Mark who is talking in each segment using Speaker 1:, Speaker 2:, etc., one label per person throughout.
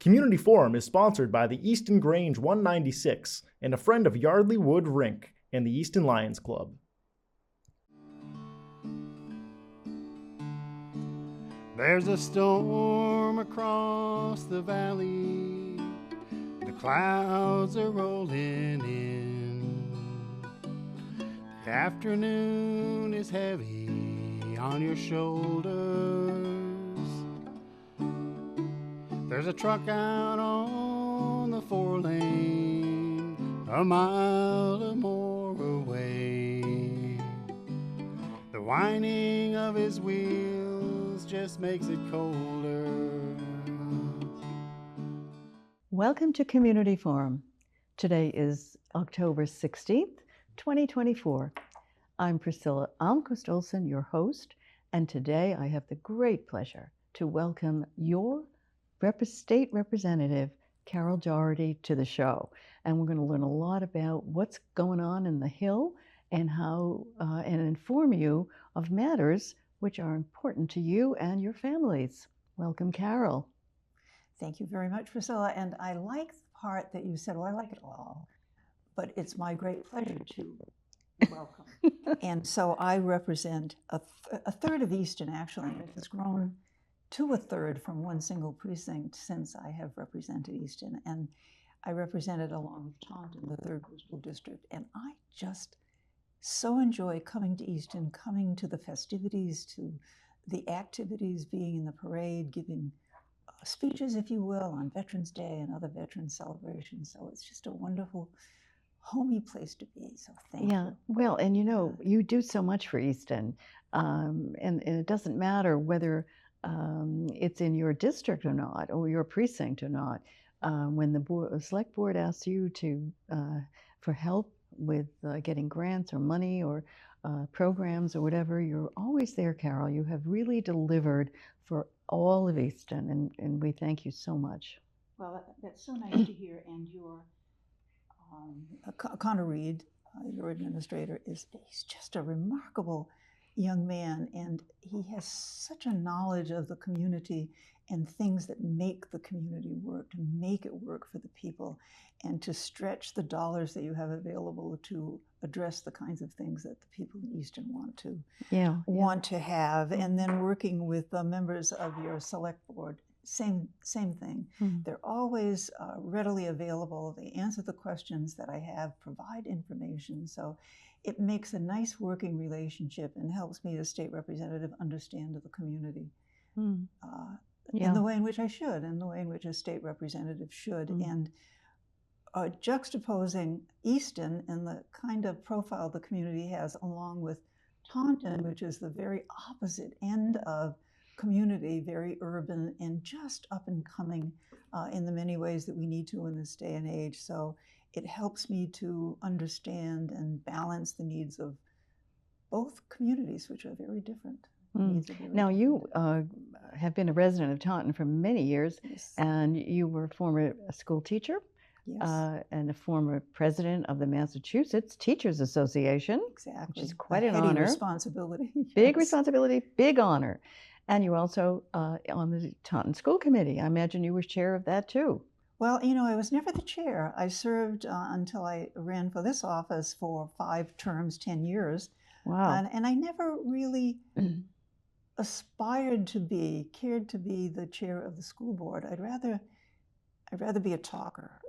Speaker 1: Community Forum is sponsored by the Easton Grange 196 and a friend of Yardley Wood Rink and the Easton Lions Club.
Speaker 2: There's a storm across the valley, the clouds are rolling in. The afternoon is heavy on your shoulders. There's a truck out on the 4-lane, a mile or more away. The whining of his wheels just makes it colder.
Speaker 3: Welcome to Community Forum. Today is October 16th, 2024. I'm Priscilla Almquist-Olsen, your host, and today I have the great pleasure to welcome your State Representative, Carol Doherty, to the show. And we're going to learn a lot about what's going on in the Hill and how and inform you of matters which are important to you and your families. Welcome, Carol.
Speaker 4: Thank you very much, Priscilla. And I like the part that you said, well, I like it all, but it's my great pleasure to welcome. And so I represent a third of Easton, actually. It has grown to a third from one single precinct since I have represented Easton. And I represented along with Taunton, the 3rd Coastal District. And I just so enjoy coming to Easton, coming to the festivities, to the activities, being in the parade, giving speeches, if you will, on Veterans Day and other veteran celebrations. So it's just a wonderful, homey place to be. So thank you.
Speaker 3: Yeah, well, and you know, you do so much for Easton. And it doesn't matter whether it's in your district or not, or your precinct or not. When the select board asks you to for help with getting grants or money or programs or whatever, you're always there, Carol. You have really delivered for all of Easton, and we thank you so much.
Speaker 4: Well, that's so nice to hear. And your Connor Reed, your administrator, he's just a remarkable young man, and he has such a knowledge of the community and things that make the community work, to make it work for the people, and to stretch the dollars that you have available to address the kinds of things that the people in Easton want to have. And then working with the members of your select board, same thing. Mm-hmm. They're always readily available. They answer the questions that I have, provide information. So it makes a nice working relationship and helps me as state representative understand the community in the way in which I should, and the way in which a state representative should. And juxtaposing Easton and the kind of profile the community has, along with Taunton, which is the very opposite end of community, very urban and just up and coming in the many ways that we need to in this day and age. So it helps me to understand and balance the needs of both communities, which are very different.
Speaker 3: Now, you have been a resident of Taunton for many years, yes. And you were a former school teacher, yes. And a former president of the Massachusetts Teachers Association,
Speaker 4: exactly.
Speaker 3: Which is quite an honor.
Speaker 4: Responsibility. Yes.
Speaker 3: Big responsibility, big honor. And you're also on the Taunton School Committee. I imagine you were chair of that too.
Speaker 4: Well, you know, I was never the chair. I served until I ran for this office for 5 terms, 10 years.
Speaker 3: Wow.
Speaker 4: And I never really aspired to be, cared to be the chair of the school board. I'd rather be a talker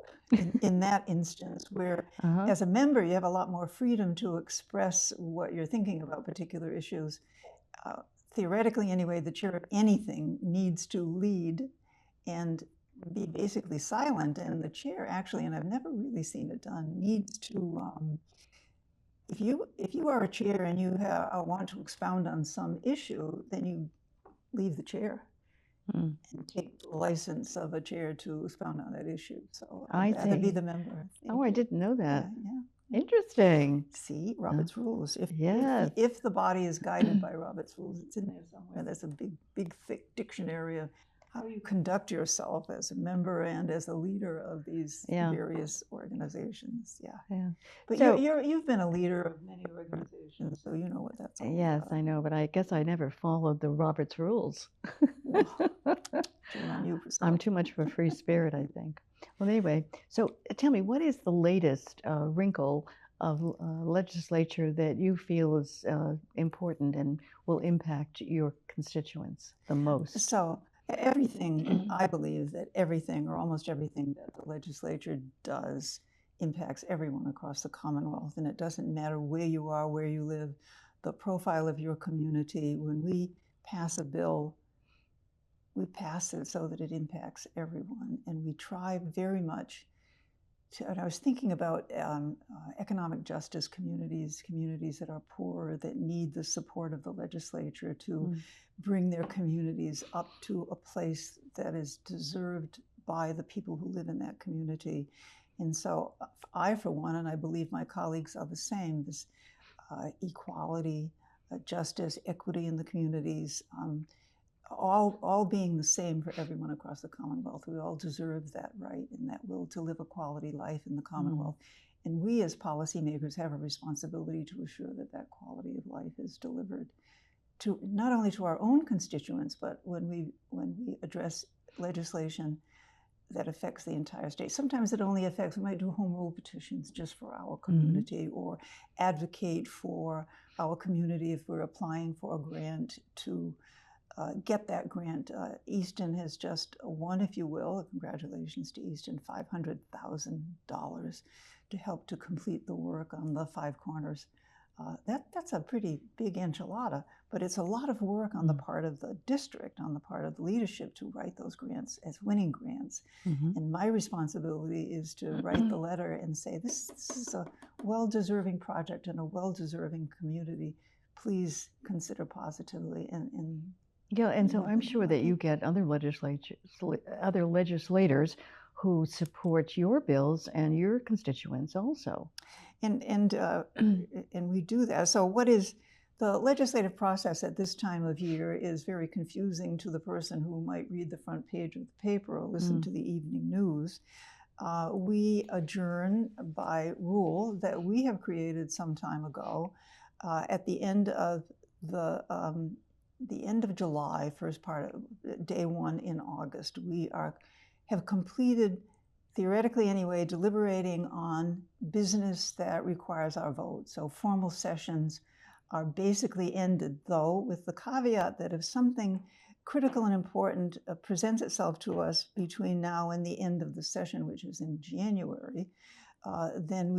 Speaker 4: in that instance, where as a member, you have a lot more freedom to express what you're thinking about particular issues. Theoretically, anyway, the chair of anything needs to lead and be basically silent, and the chair actually, and I've never really seen it done, needs to, if you are a chair and you want to expound on some issue, then you leave the chair and take the license of a chair to expound on that issue. So I'd rather be the member.
Speaker 3: Oh, I didn't know that.
Speaker 4: Yeah.
Speaker 3: Interesting.
Speaker 4: See, Robert's rules. If the body is guided by Robert's rules, it's in there somewhere. There's a big, thick dictionary of how you conduct yourself as a member and as a leader of these various organizations.
Speaker 3: Yeah.
Speaker 4: But
Speaker 3: So,
Speaker 4: you've been a leader of many organizations, so you know what that's all
Speaker 3: yes,
Speaker 4: about.
Speaker 3: I know, but I guess I never followed the Robert's rules.
Speaker 4: Shame on you, Priscilla.
Speaker 3: I'm too much of a free spirit, I think. Well, anyway, so tell me, what is the latest wrinkle of legislature that you feel is important and will impact your constituents the most?
Speaker 4: So everything, I believe that everything or almost everything that the legislature does impacts everyone across the Commonwealth. And it doesn't matter where you are, where you live, the profile of your community. When we pass a bill, we pass it so that it impacts everyone. And we try very much to, and I was thinking about economic justice communities, communities that are poor, that need the support of the legislature to bring their communities up to a place that is deserved by the people who live in that community. And so I, for one, and I believe my colleagues are the same, this equality, justice, equity in the communities, all being the same for everyone across the Commonwealth. We all deserve that right and that will to live a quality life in the Commonwealth. And we as policymakers have a responsibility to assure that that quality of life is delivered to not only to our own constituents, but when we address legislation that affects the entire state. Sometimes it only affects, we might do home rule petitions just for our community or advocate for our community if we're applying for a grant to get that grant. Easton has just won, if you will, congratulations to Easton, $500,000 to help to complete the work on the Five Corners. That's a pretty big enchilada, but it's a lot of work on the part of the district, on the part of the leadership to write those grants as winning grants. And my responsibility is to write the letter and say, this is a well-deserving project and a well-deserving community. Please consider positively and
Speaker 3: yeah, and so I'm sure that you get other legislators who support your bills and your constituents also.
Speaker 4: And we do that. So what is the legislative process at this time of year is very confusing to the person who might read the front page of the paper or listen to the evening news. We adjourn by rule that we have created some time ago at the end of the end of July, first part of day one in August. We have completed, theoretically anyway, deliberating on business that requires our vote. So formal sessions are basically ended, though with the caveat that if something critical and important presents itself to us between now and the end of the session, which is in January, then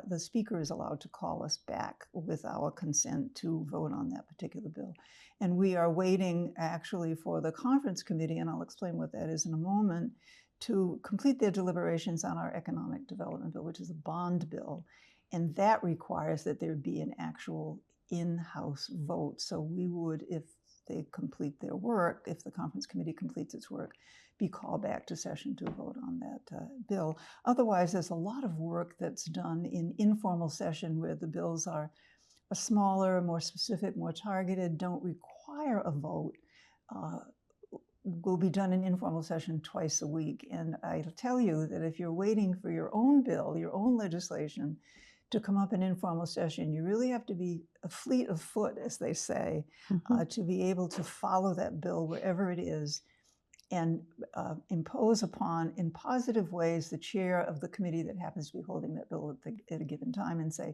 Speaker 4: the speaker is allowed to call us back with our consent to vote on that particular bill. And we are waiting actually for the conference committee, and I'll explain what that is in a moment, to complete their deliberations on our economic development bill, which is a bond bill. And that requires that there be an actual in-house vote. So we would, if they complete their work, if the conference committee completes its work, be called back to session to vote on that bill. Otherwise, there's a lot of work that's done in informal session where the bills are a smaller, more specific, more targeted, don't require a vote, will be done in informal session twice a week. And I'll tell you that if you're waiting for your own bill, your own legislation to come up in informal session, you really have to be a fleet of foot, as they say, to be able to follow that bill wherever it is and impose upon, in positive ways, the chair of the committee that happens to be holding that bill at a given time and say,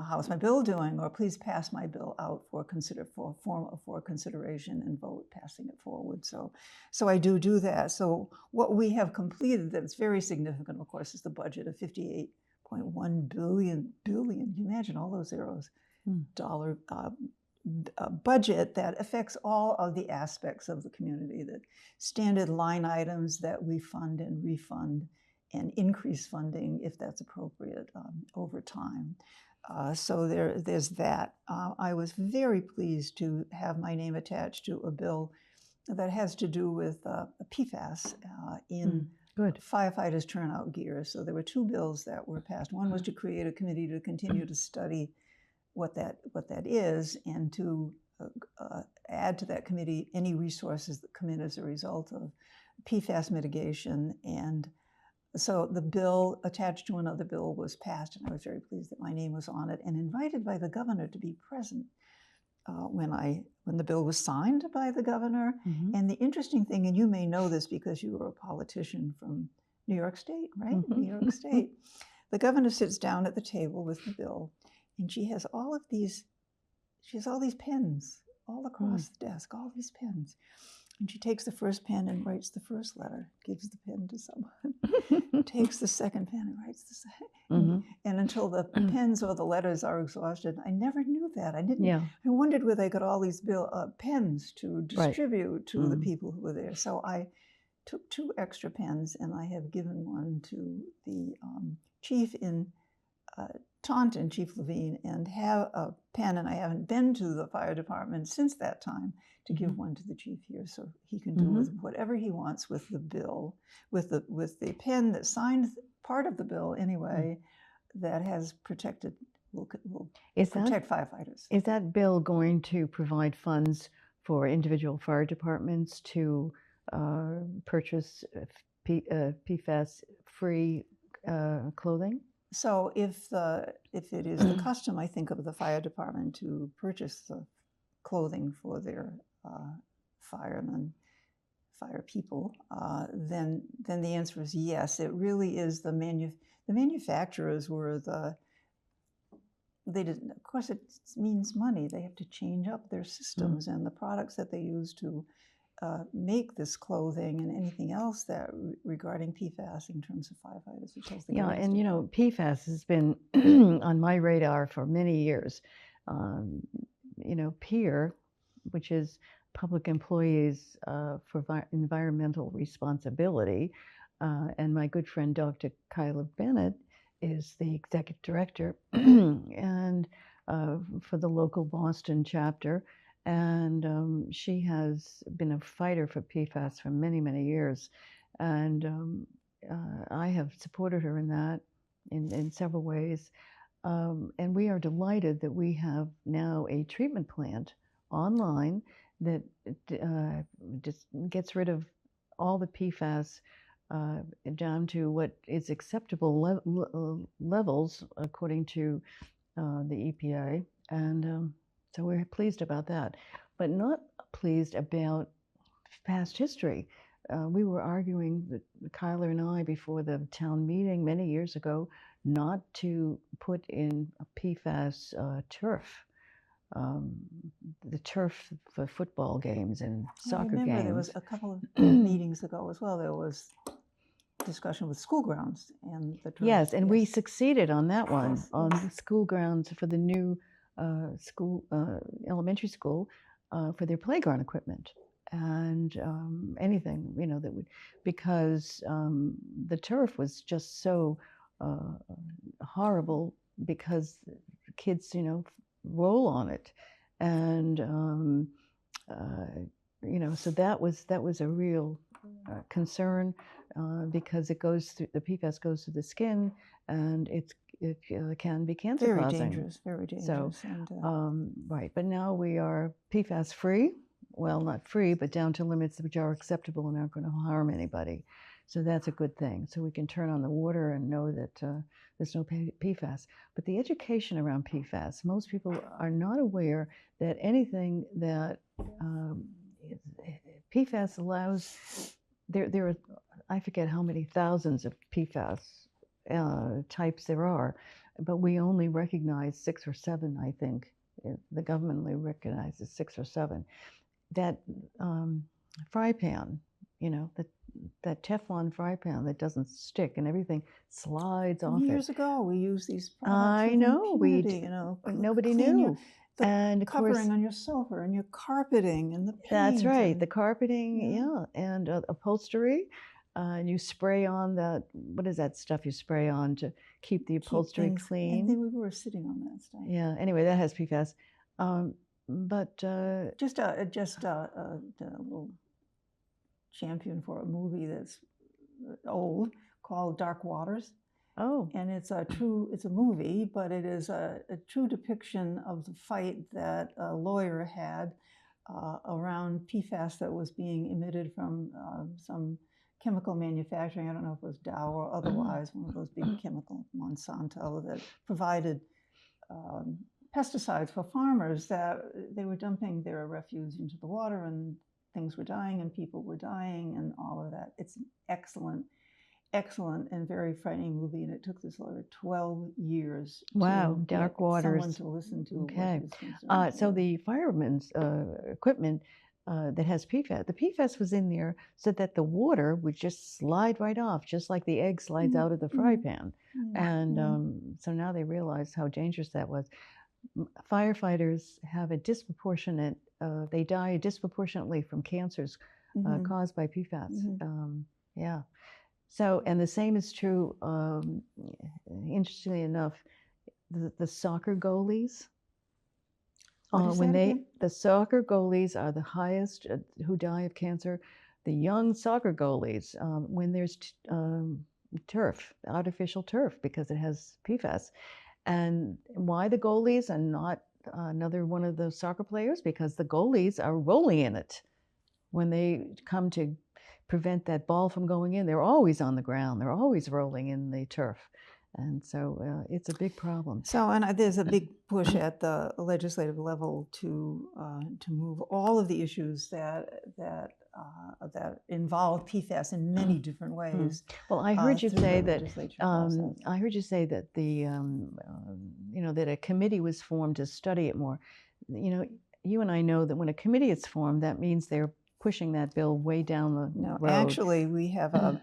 Speaker 4: how's my bill doing? Or please pass my bill out for consideration and vote, passing it forward. So I do that. So what we have completed that's very significant, of course, is the budget of $58.1 billion. You imagine all those zeros, dollar budget that affects all of the aspects of the community, the standard line items that we fund and refund and increase funding if that's appropriate over time. So there's that. I was very pleased to have my name attached to a bill that has to do with PFAS in firefighters' turnout gear. So there were two bills that were passed. One was to create a committee to continue to study what that is and to add to that committee any resources that come in as a result of PFAS mitigation. And so the bill attached to another bill was passed, and I was very pleased that my name was on it, and invited by the governor to be present when the bill was signed by the governor.
Speaker 3: Mhm.
Speaker 4: And the interesting thing, and you may know this because you were a politician from New York State, right? New York State. The governor sits down at the table with the bill, and she has all these pens all across the desk, all these pens. And she takes the first pen and writes the first letter, gives the pen to someone, takes the second pen and writes the second. And until the pens or the letters are exhausted, I never knew that. I didn't.
Speaker 3: Yeah.
Speaker 4: I wondered where they got all these pens to distribute to the
Speaker 3: Mm.
Speaker 4: people who were there. So I took 2 extra pens, and I have given one to the chief in Taunton, Chief Levine, and have a pen, and I haven't been to the fire department since that time to give one to the chief here, so he can do with whatever he wants with the bill, with the pen that signed part of the bill anyway, that has protected, will protect firefighters.
Speaker 3: Is that bill going to provide funds for individual fire departments to purchase PFAS-free clothing?
Speaker 4: So if it is the custom, I think, of the fire department to purchase the clothing for their firemen, fire people, then the answer is yes. It really is the manufacturers were they didn't. Of course, it means money. They have to change up their systems and the products that they use to make this clothing and anything else that regarding PFAS in terms of firefighters, which has the
Speaker 3: and you know, PFAS has been on my radar for many years. You know, PEER, which is Public Employees for Environmental Responsibility, and my good friend Dr. Kyla Bennett is the executive director and for the local Boston chapter. And she has been a fighter for PFAS for many, many years. And I have supported her in that in several ways. And we are delighted that we have now a treatment plant online that just gets rid of all the PFAS down to what is acceptable levels according to the EPA. And so we're pleased about that, but not pleased about past history. We were arguing, Kyla and I, before the town meeting many years ago, not to put in a PFAS turf, the turf for football games and soccer games. I remember
Speaker 4: there was a couple of meetings ago as well, there was discussion with school grounds and the turf.
Speaker 3: Yes, and we succeeded on that one, on the school grounds for the new elementary school for their playground equipment and anything, you know, that would, because the turf was just so horrible because kids, you know, roll on it. And, you know, so that was a real concern because it goes through, the PFAS goes through the skin and it can be cancer causing.
Speaker 4: Very dangerous.
Speaker 3: So, right, but now we are PFAS free. Well, not free, but down to limits which are acceptable and aren't going to harm anybody. So that's a good thing. So we can turn on the water and know that there's no PFAS. But the education around PFAS, most people are not aware that anything that PFAS allows, there are, I forget how many thousands of PFAS types there are, but we only recognize 6 or 7, I think. The government only recognizes 6 or 7. That fry pan, you know, that Teflon fry pan that doesn't stick and everything slides off it.
Speaker 4: Years ago, we used these products.
Speaker 3: I know,
Speaker 4: you know,
Speaker 3: nobody knew.
Speaker 4: And covering on your sofa and your carpeting and the paint.
Speaker 3: That's right, the carpeting, and upholstery. And you spray on that, what is that stuff you spray on to keep the upholstery clean?
Speaker 4: I think we were sitting on that stuff.
Speaker 3: Yeah, anyway, that has PFAS. But
Speaker 4: just a little champion for a movie that's old called Dark Waters.
Speaker 3: Oh.
Speaker 4: And it's a movie, but it is a true depiction of the fight that a lawyer had around PFAS that was being emitted from some chemical manufacturing. I don't know if it was Dow or otherwise, one of those big chemical, Monsanto, that provided pesticides for farmers, that they were dumping their refuse into the water, and things were dying and people were dying and all of that. It's an excellent and very frightening movie, and it took this lawyer 12 years.
Speaker 3: Wow,
Speaker 4: to
Speaker 3: Dark
Speaker 4: get
Speaker 3: Waters.
Speaker 4: someone to listen to
Speaker 3: Okay.
Speaker 4: what his concerns
Speaker 3: So
Speaker 4: were.
Speaker 3: the fireman's equipment that has PFAS, the PFAS was in there so that the water would just slide right off, just like the egg slides out of the fry pan. And so now they realize how dangerous that was. Firefighters have a disproportionate, they die disproportionately from cancers caused by PFAS. Yeah. So, and the same is true, interestingly enough, the soccer goalies. The soccer goalies are the highest who die of cancer. The young soccer goalies, when there's turf, artificial turf, because it has PFAS. And why the goalies and not another one of the soccer players? Because the goalies are rolling in it. When they come to prevent that ball from going in, they're always on the ground. They're always rolling in the turf. And so it's a big problem.
Speaker 4: So, and there's a big push at the legislative level to move all of the issues that involve PFAS in many different ways.
Speaker 3: Well, I heard you say that.
Speaker 4: Process.
Speaker 3: I heard you say that the that a committee was formed to study it more. You know, you and I know that when a committee is formed, that means they're pushing that bill way down the road.
Speaker 4: No, actually, we have an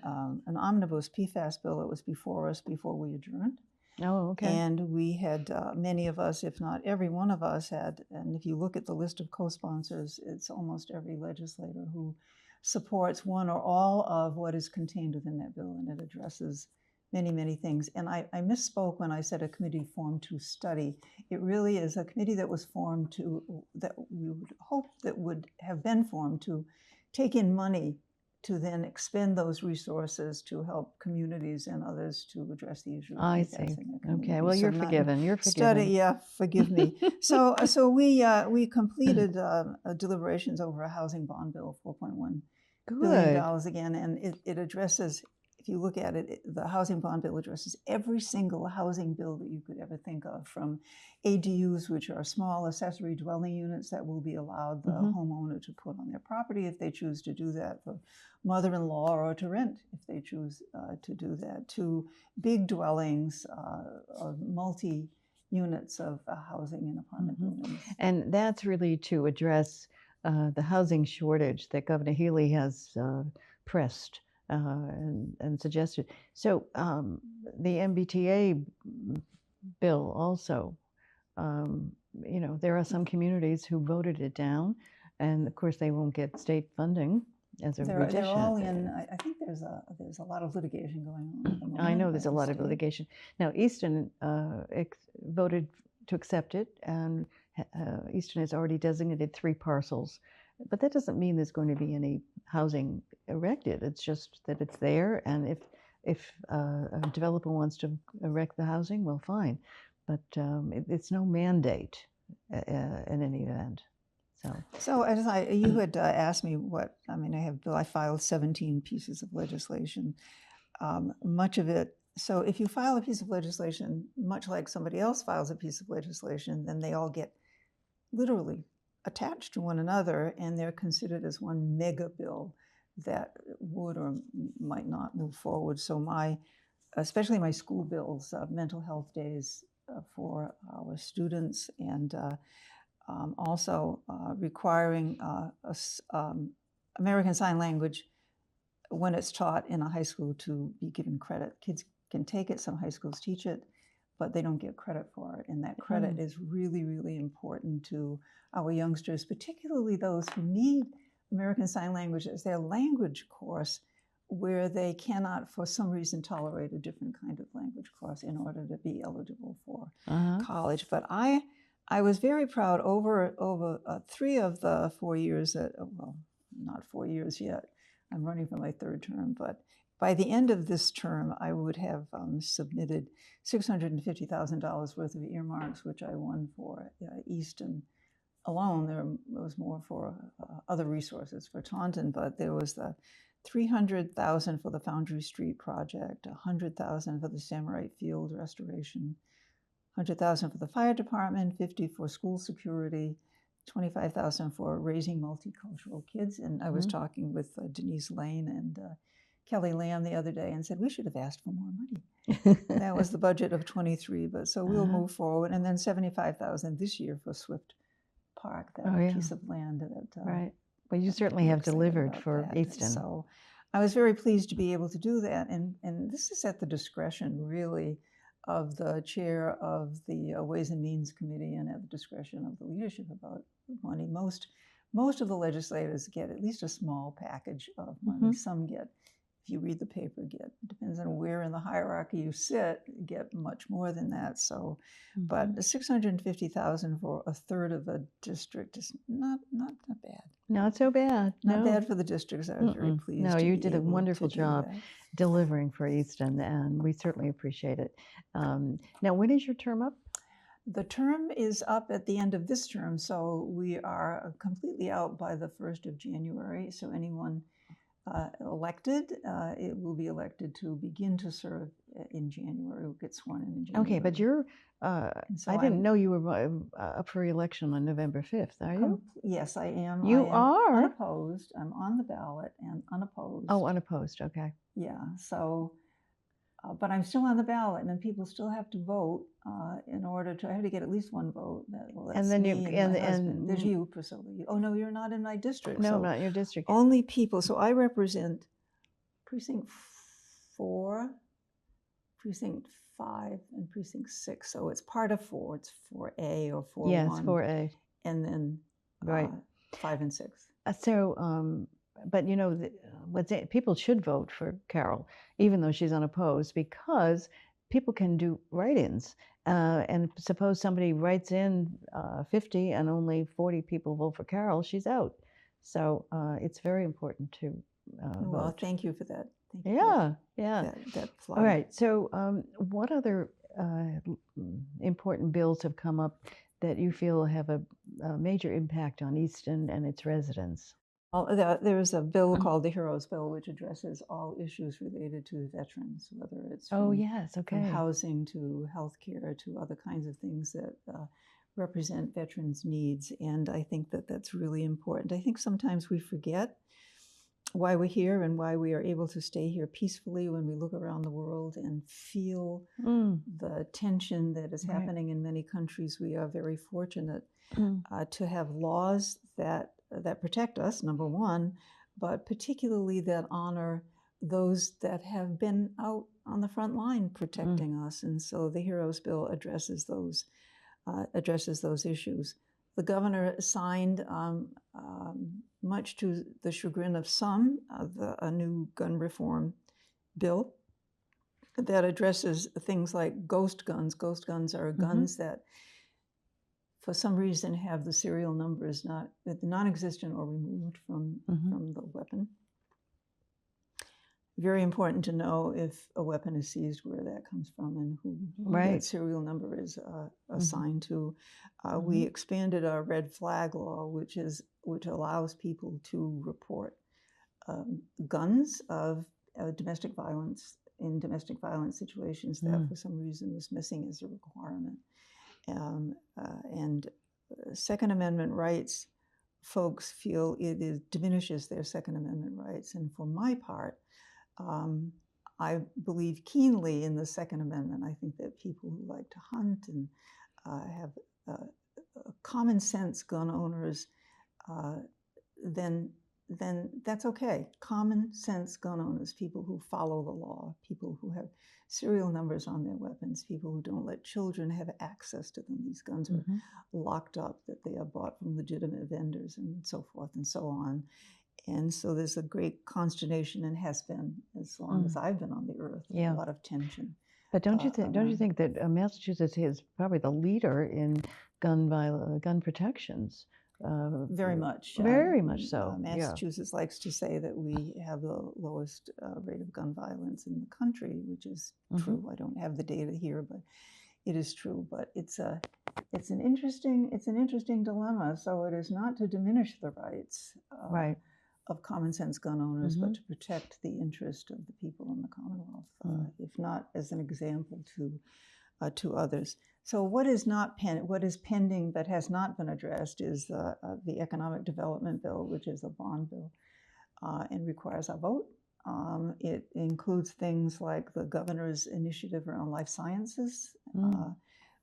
Speaker 4: omnibus PFAS bill that was before us before we adjourned.
Speaker 3: Oh, okay.
Speaker 4: And we had, many of us, if not every one of us had, and if you look at the list of co-sponsors, it's almost every legislator who supports one or all of what is contained within that bill, and it addresses many, many things. And I misspoke when I said a committee formed to study. It really is a committee that was formed that we would hope that would have been formed to take in money to then expend those resources to help communities and others to address the issue of
Speaker 3: I
Speaker 4: PFAS
Speaker 3: see.
Speaker 4: in their community.
Speaker 3: Okay, well, you're forgiven. You're forgiven.
Speaker 4: Yeah, forgive me. So we completed deliberations over a housing bond bill, $4.1 billion again, and it addresses, if you look at it, the housing bond bill addresses every single housing bill that you could ever think of, from ADUs, which are small accessory dwelling units that will be allowed the homeowner to put on their property if they choose to do that, for mother-in-law, or to rent if they choose to do that, to big dwellings of multi-units of housing and apartment buildings.
Speaker 3: And that's really to address the housing shortage that Governor Healy has pressed and suggested. So the MBTA bill also, there are some communities who voted it down, and of course they won't get state funding as a rejection.
Speaker 4: They're all in. I think there's a lot of litigation going on at the moment.
Speaker 3: I know there's a lot of litigation. Now, Easton voted to accept it, and Easton has already designated 3 parcels. But that doesn't mean there's going to be any housing erected. It's just that it's there, and if a developer wants to erect the housing, well, fine. But it's no mandate in any event.
Speaker 4: So as you had asked me I filed 17 pieces of legislation. Much of it. So if you file a piece of legislation, much like somebody else files a piece of legislation, then they all get literally attached to one another, and they're considered as one mega bill that would or might not move forward. So especially my school bills, mental health days for our students, and also requiring American Sign Language when it's taught in a high school to be given credit. Kids can take it, some high schools teach it, but they don't get credit for it. And that credit is really, really important to our youngsters, particularly those who need American Sign Language as their language course, where they cannot, for some reason, tolerate a different kind of language course in order to be eligible for college. But I was very proud over 3 of the 4 years not 4 years yet. I'm running for my 3rd term, but by the end of this term, I would have submitted $650,000 worth of earmarks, which I won for Easton alone. There was more for other resources for Taunton, but there was the $300,000 for the Foundry Street project, $100,000 for the Samurai Field restoration, $100,000 for the fire department, $50,000 for school security, $25,000 for raising multicultural kids. And I was talking with Denise Lane and Kelly Lamb the other day and said, we should have asked for more money. That was the budget of 23, but so we'll move forward. And then $75,000 this year for Swift Park, that piece of land. That,
Speaker 3: right. Well, you certainly have delivered for Easton.
Speaker 4: So I was very pleased to be able to do that. And this is at the discretion, really, of the chair of the Ways and Means Committee and at the discretion of the leadership about money. Most of the legislators get at least a small package of money. Some get, if you read the paper, depends on where in the hierarchy you sit, get much more than that. So, but $650,000 for a third of a district is not bad.
Speaker 3: Not so bad.
Speaker 4: Not bad for the districts. I was very pleased.
Speaker 3: No, you did a wonderful job delivering for Easton, and we certainly appreciate it. Now, when is your term up?
Speaker 4: The term is up at the end of this term, so we are completely out by the 1st of January. So anyone elected, it will be elected to begin to serve in January. Will get sworn in January.
Speaker 3: Okay, but you're, so I didn't know you were up for election on November 5th, are you?
Speaker 4: Yes, I am.
Speaker 3: You are?
Speaker 4: Unopposed. I'm on the ballot and unopposed.
Speaker 3: Oh, unopposed, okay.
Speaker 4: Yeah, so, but I'm still on the ballot, and then people still have to vote in order to, I have to get at least one vote.
Speaker 3: And then
Speaker 4: me and my husband. There's you, Priscilla. Oh, no, you're not in my district.
Speaker 3: No,
Speaker 4: so
Speaker 3: not your district.
Speaker 4: Only people, so I represent Precinct 4, Precinct 5, and Precinct 6. So it's part of 4. It's 4A or 4-1.
Speaker 3: Yes, 4A.
Speaker 4: And then
Speaker 3: right.
Speaker 4: 5 and 6.
Speaker 3: So, but you know, people should vote for Carol, even though she's unopposed, because people can do write-ins. And suppose somebody writes in 50 and only 40 people vote for Carol, she's out. So it's very important to
Speaker 4: Well,
Speaker 3: vote.
Speaker 4: thank you for that. Thank you
Speaker 3: yeah.
Speaker 4: That
Speaker 3: All right. So what other important bills have come up that you feel have a major impact on Easton and its residents?
Speaker 4: There is a bill called the Heroes Bill, which addresses all issues related to veterans, whether it's from housing to healthcare to other kinds of things that represent veterans' needs. And I think that that's really important. I think sometimes we forget why we're here and why we are able to stay here peacefully when we look around the world and feel the tension that is happening in many countries. We are very fortunate to have laws that protect us, number one, but particularly that honor those that have been out on the front line protecting us. And so the Heroes Bill addresses those issues. The governor signed, much to the chagrin of some, a new gun reform bill that addresses things like ghost guns. Ghost guns are guns that, for some reason, have the serial numbers non-existent or removed from the weapon. Very important to know if a weapon is seized, where that comes from, and who that serial number is assigned to. We expanded our red flag law, which allows people to report guns of domestic violence in domestic violence situations that, for some reason, was missing as a requirement. And Second Amendment rights, folks feel it diminishes their Second Amendment rights. And for my part, I believe keenly in the Second Amendment. I think that people who like to hunt and have common sense gun owners, then that's okay. Common sense gun owners, people who follow the law, people who have serial numbers on their weapons, people who don't let children have access to them. These guns are locked up, that they are bought from legitimate vendors and so forth and so on. And so there's a great consternation, and has been as long as I've been on the earth. A lot of tension.
Speaker 3: But don't you think that Massachusetts is probably the leader in gun protections?
Speaker 4: Very much.
Speaker 3: Very much so.
Speaker 4: Massachusetts likes to say that we have the lowest rate of gun violence in the country, which is true. I don't have the data here, but it is true, but it's an interesting dilemma. So it is not to diminish the rights
Speaker 3: Right.
Speaker 4: of common sense gun owners,
Speaker 3: Mhm.
Speaker 4: but to protect the interest of the people in the Commonwealth, if not as an example to others. So what is pending but has not been addressed is the Economic Development Bill, which is a bond bill, and requires a vote. It includes things like the governor's initiative around life sciences,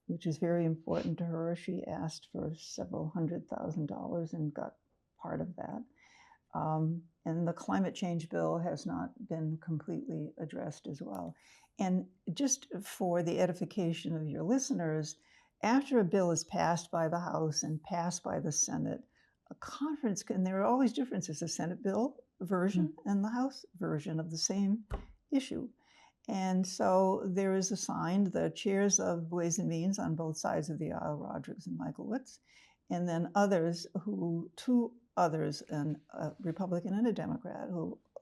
Speaker 4: which is very important to her. She asked for several $100,000 and got part of that. And the climate change bill has not been completely addressed as well. And just for the edification of your listeners, after a bill is passed by the House and passed by the Senate, a conference, and there are always differences, the Senate bill version and the House version of the same issue. And so there is assigned the chairs of Ways and Means on both sides of the aisle, Rodrigues and Michaelwitz, and then two others, a Republican and a Democrat,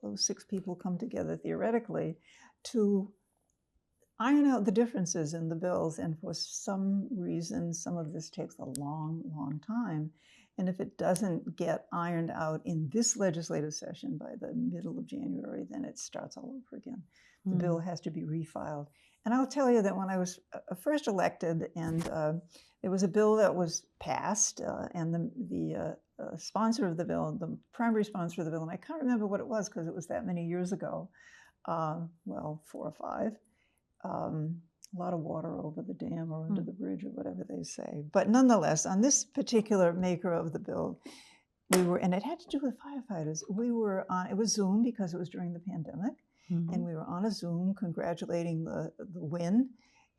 Speaker 4: those 6 people come together theoretically to iron out the differences in the bills. And for some reason, some of this takes a long, long time. And if it doesn't get ironed out in this legislative session by the middle of January, then it starts all over again. The bill has to be refiled. And I'll tell you that when I was first elected, and there was a bill that was passed, and the sponsor of the bill, the primary sponsor of the bill, and I can't remember what it was because it was that many years ago, 4 or 5, a lot of water over the dam or under the bridge or whatever they say. But nonetheless, on this particular maker of the bill, and it had to do with firefighters, it was Zoom because it was during the pandemic, and we were on a Zoom congratulating the win,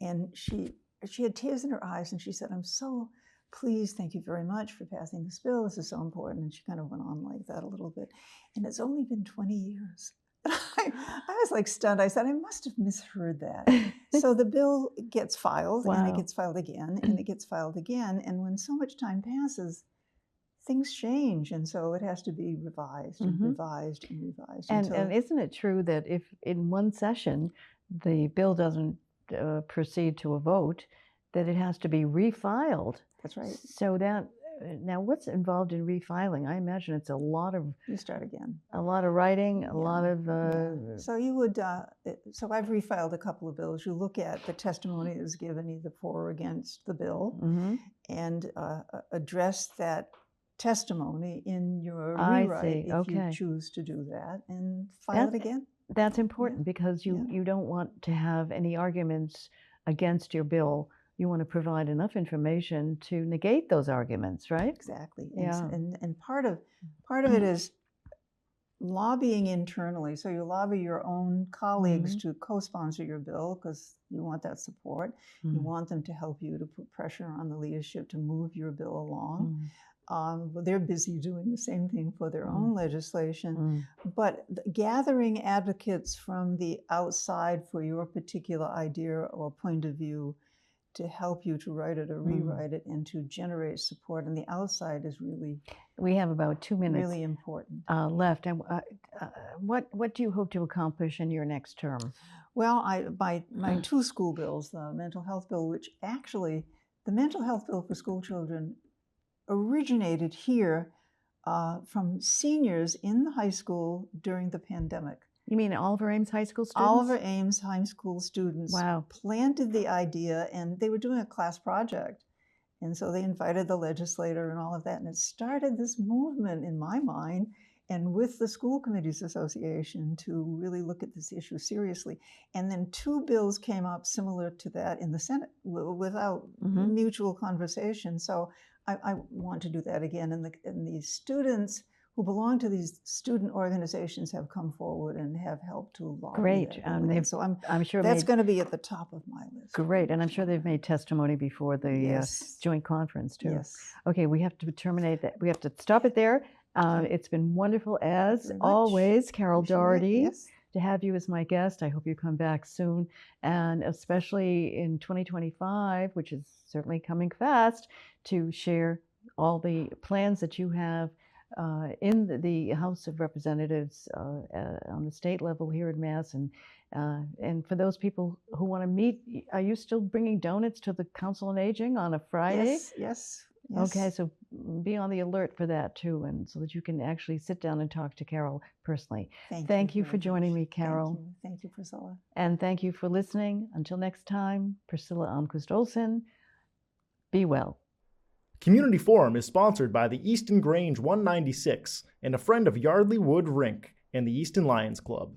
Speaker 4: and she had tears in her eyes, and she said, "I'm so pleased, thank you very much for passing this bill, this is so important," and she kind of went on like that a little bit, and it's only been 20 years. I was like stunned. I said, I must have misheard that. So the bill gets filed, and it gets filed again, and it gets filed again, and when so much time passes, things change, and so it has to be revised and revised and revised.
Speaker 3: And isn't it true that if in one session the bill doesn't proceed to a vote, that it has to be refiled?
Speaker 4: That's right.
Speaker 3: So that now, what's involved in refiling? I imagine it's a lot of.
Speaker 4: You start again.
Speaker 3: A lot of writing, a lot of.
Speaker 4: So you would. So I've refiled a couple of bills. You look at the testimony that was given either for or against the bill, and address that testimony in your rewrite if you choose to do that, and file it again.
Speaker 3: That's important because you don't want to have any arguments against your bill. You want to provide enough information to negate those arguments, right?
Speaker 4: Exactly. And part of it is lobbying internally. So you lobby your own colleagues to co-sponsor your bill because you want that support. You want them to help you to put pressure on the leadership to move your bill along. They're busy doing the same thing for their own legislation. But gathering advocates from the outside for your particular idea or point of view to help you to write it or rewrite it and to generate support on the outside is really.
Speaker 3: We have about 2 minutes
Speaker 4: really important
Speaker 3: left. And what do you hope to accomplish in your next term?
Speaker 4: Well, my 2 school bills, the mental health bill, which actually the mental health bill for school children originated here from seniors in the high school during the pandemic.
Speaker 3: You mean Oliver Ames High School students?
Speaker 4: Oliver Ames High School students planted the idea, and they were doing a class project. And so they invited the legislator and all of that, and it started this movement in my mind and with the School Committees Association to really look at this issue seriously. And then 2 bills came up similar to that in the Senate without mutual conversation. So I want to do that again. And the students who belong to these student organizations have come forward and have helped to lobby.
Speaker 3: Great.
Speaker 4: So I'm sure
Speaker 3: that's
Speaker 4: going to be at the top of my list.
Speaker 3: Great. And I'm sure they've made testimony before the joint conference, too.
Speaker 4: Yes.
Speaker 3: Okay, we have to terminate that. We have to stop it there. It's been wonderful, as always, Carol Doherty, to have you as my guest. I hope you come back soon, and especially in 2025, which is certainly coming fast, to share all the plans that you have in the House of Representatives on the state level here in Mass. And for those people who want to meet, are you still bringing donuts to the Council on Aging on a Friday?
Speaker 4: Yes.
Speaker 3: Okay, so be on the alert for that too, and so that you can actually sit down and talk to Carol personally. Thank you for
Speaker 4: very
Speaker 3: joining
Speaker 4: much.
Speaker 3: me, Carol.
Speaker 4: Thank you, Priscilla.
Speaker 3: And thank you for listening. Until next time, Priscilla Almquist-Olsen, be well.
Speaker 1: Community Forum is sponsored by the Easton Grange 196 and a friend of Yardley Wood Rink and the Easton Lions Club.